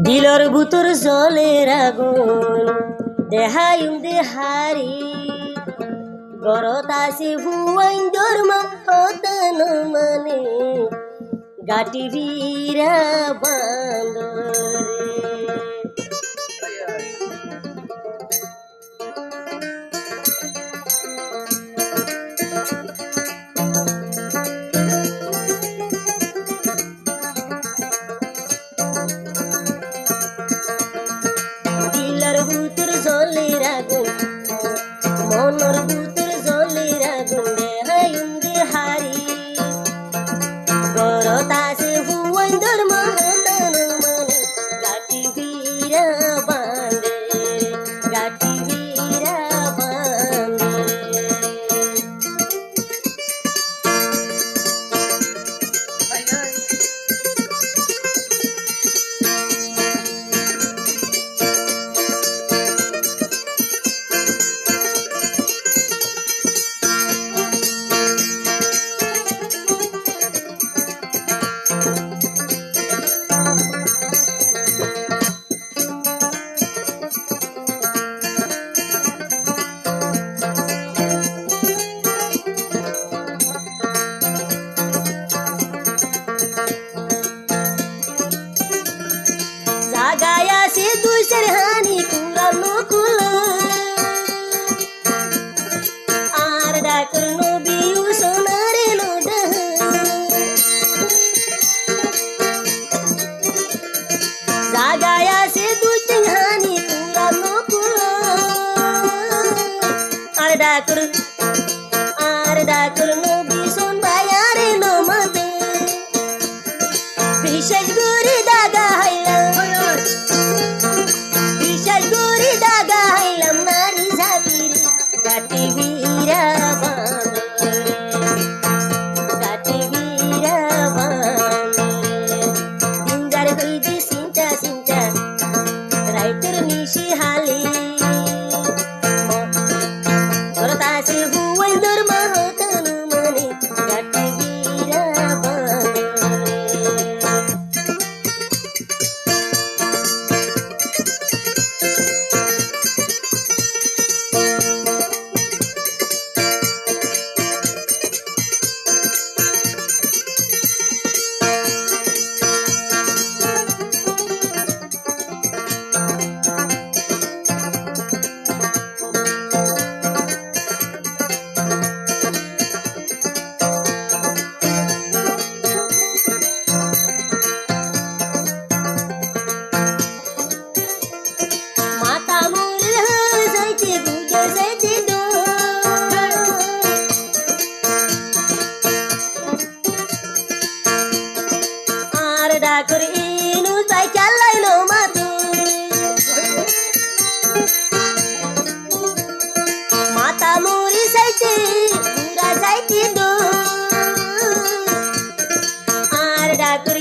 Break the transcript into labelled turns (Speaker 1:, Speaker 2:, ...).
Speaker 1: দিলর ভিতর জলের আগুন দেহায়ুম দেহারি গরত আছে হুয়াইন্দর মহতন মানে গাটি ভিরা বান্দরে দিলর ভিতর জলের আগুন মনর ভিতর জলের আগুন দেহায়ুম দেহারি গরত আছে হুয়াইন্দর মহতন মানে গাটি ভিরা বান্দরে গাটি ভিরা বান্দরে জাগায় আছে দুই চার হানি কুরানো কুলো আর ডাকর নবী সোনারে লোডা জাগায় আছে দুই চার হানি কুরানো কুলো আর ডাকর নবী সোন ভাইয়ারে নমদে বিশেষ করে দাগা হাইলাম বিশেষ করে দাগা হাইলাম নারী ঝাঁপির গাটি ভিরা বান্দরে গাটি ভিরা বান্দরে দিনদার হইতে চিন্তা চিন্তা রাইতের নিশি হালি গরত আছে হুয়াইন্দর মহতন মানে গাটি ভিরা বান্দরে মাতা মোর যাইতে বুঝে যাইতে দো আর ডাকর ইনু যাই চালাইলো মাতু মাতা মোরি যাইতে পুরা যাইতে দো আর ডাকর